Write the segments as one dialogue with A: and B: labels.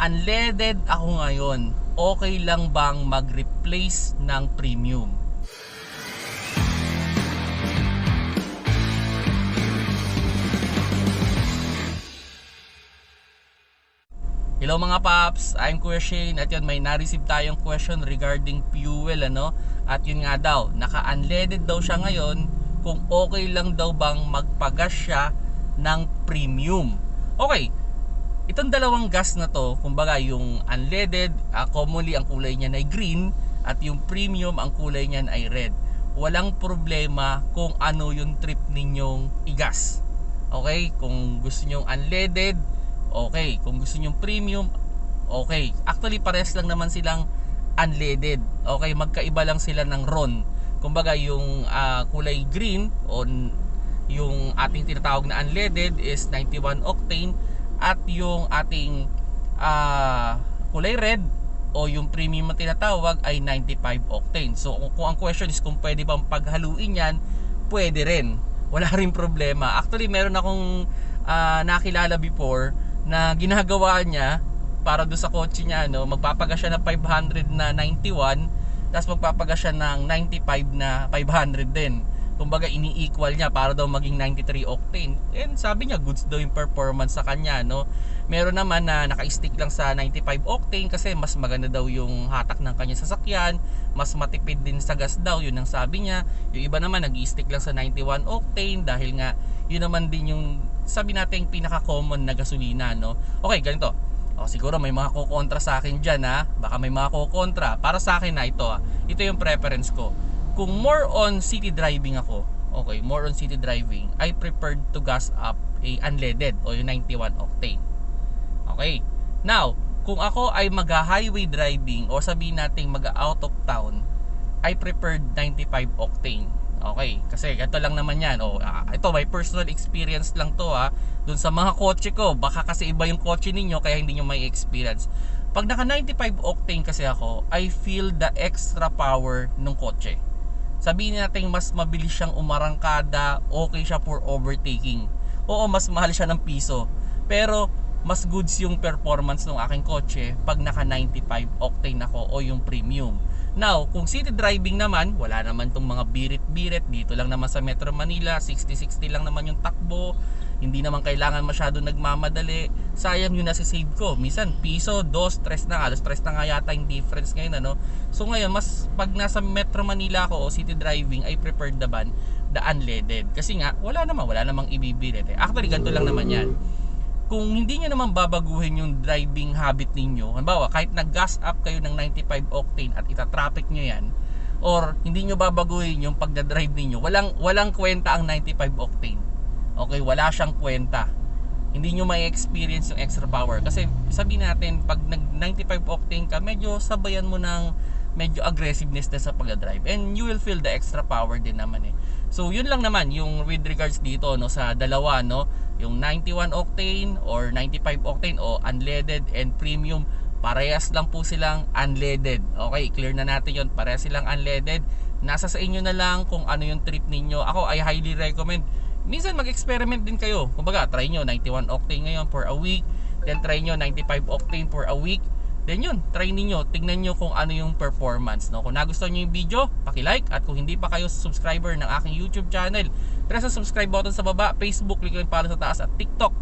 A: Naka-unleaded ako ngayon. Okay lang bang mag-replace ng premium? Hello mga paps, I'm Kuya Shane at yun may na-receive tayong question regarding fuel at yun nga daw, naka-unleaded daw siya ngayon kung okay lang daw bang magpagas siya ng premium. Okay, itong dalawang gas na to, kumbaga yung unleaded, commonly ang kulay niyan ay green at yung premium ang kulay niyan ay red. Walang problema kung ano yung trip ninyong igas. Okay, kung gusto niyo unleaded, okay. Kung gusto niyo premium, okay. Actually, pares lang naman silang unleaded. Okay, magkaiba lang sila ng RON. Kumbaga, yung kulay green o yung ating tinatawag na unleaded is 91 octane at yung ating kulay red o yung premium na tinatawag ay 95 octane. So, kung ang question is kung pwede bang paghaluin yan, pwede rin. Wala rin problema. Actually, meron akong nakilala before na ginagawa niya para do sa kotse niya, magpapagas siya ng 500 na 91 tapos magpapagas siya ng 95 na 500 din. Kumbaga ini-equal niya para daw maging 93 octane. And sabi niya goods daw yung performance sa kanya, Meron naman na naka-stick lang sa 95 octane kasi mas maganda daw yung hatak ng kanya sasakyan, mas matipid din sa gas daw, yun ang sabi niya. Yung iba naman nag-stick lang sa 91 octane dahil nga yun naman din yung sabi natin pinaka-common na gasolina, Okay, ganito. Siguro may mga kukontra sa akin dyan, baka may mga kukontra. Para sa akin na ito, ito yung preference ko. Kung more on city driving ako, okay, more on city driving, I prefer to gas up a unleaded o yung 91 octane. Okay. Now, kung ako ay mag-highway driving o sabihin natin mag-out of town, I prefer 95 octane. Okay, kasi ito lang naman yan. Ito may personal experience lang to dun sa mga kotse ko. Baka kasi iba yung kotse ninyo kaya hindi nyo may experience. Pag naka 95 octane kasi ako, I feel the extra power ng kotse. Sabihin natin mas mabilis siyang umarangkada, okay siya for overtaking. Oo, mas mahal siya ng piso. Pero mas goods yung performance ng aking kotse pag naka 95 octane ako o yung premium. Now, kung city driving naman, wala naman tong mga birit-birit. Dito lang naman sa Metro Manila, 60-60 lang naman yung takbo. Hindi naman kailangan masyado nagmamadali. Sayang yung nasi-save ko. Minsan, piso, 2, 3 na. Alas 3 na nga yata yung difference ngayon, So ngayon, mas pag nasa Metro Manila ako o city driving, I prefer the unleaded. Kasi nga, wala namang ibibirit. Actually, ganito lang naman yan. Kung hindi nyo naman babaguhin yung driving habit ninyo, halimbawa kahit nag-gas up kayo ng 95 octane at ita-traffic nyo yan, or hindi nyo babaguhin yung pagdadrive ninyo, walang kwenta ang 95 octane. Okay, wala siyang kwenta. Hindi nyo may experience yung extra power. Kasi sabihin natin, pag nag 95 octane ka, medyo sabayan mo ng medyo aggressiveness na sa pagdadrive. And you will feel the extra power din naman So yun lang naman yung with regards dito sa dalawa, yung 91 octane or 95 octane o unleaded and premium, parehas lang po silang unleaded. Okay, clear na natin yun, parehas silang unleaded. Nasa sa inyo na lang kung ano yung trip ninyo. Ako I highly recommend, minsan mag-experiment din kayo. Kumbaga, try nyo 91 octane ngayon for a week, then try nyo 95 octane for a week. Then yun, try ninyo, tignan nyo kung ano yung performance, Kung nagustuhan nyo yung video, paki-like, at kung hindi pa kayo subscriber ng aking YouTube channel, press ang subscribe button sa baba, Facebook, click lang yung follow sa taas, at TikTok,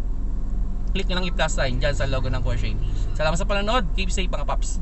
A: click nyo lang i-plus sign dyan sa logo ng Kuya Shane. Salamat sa panonood, keep safe mga paps.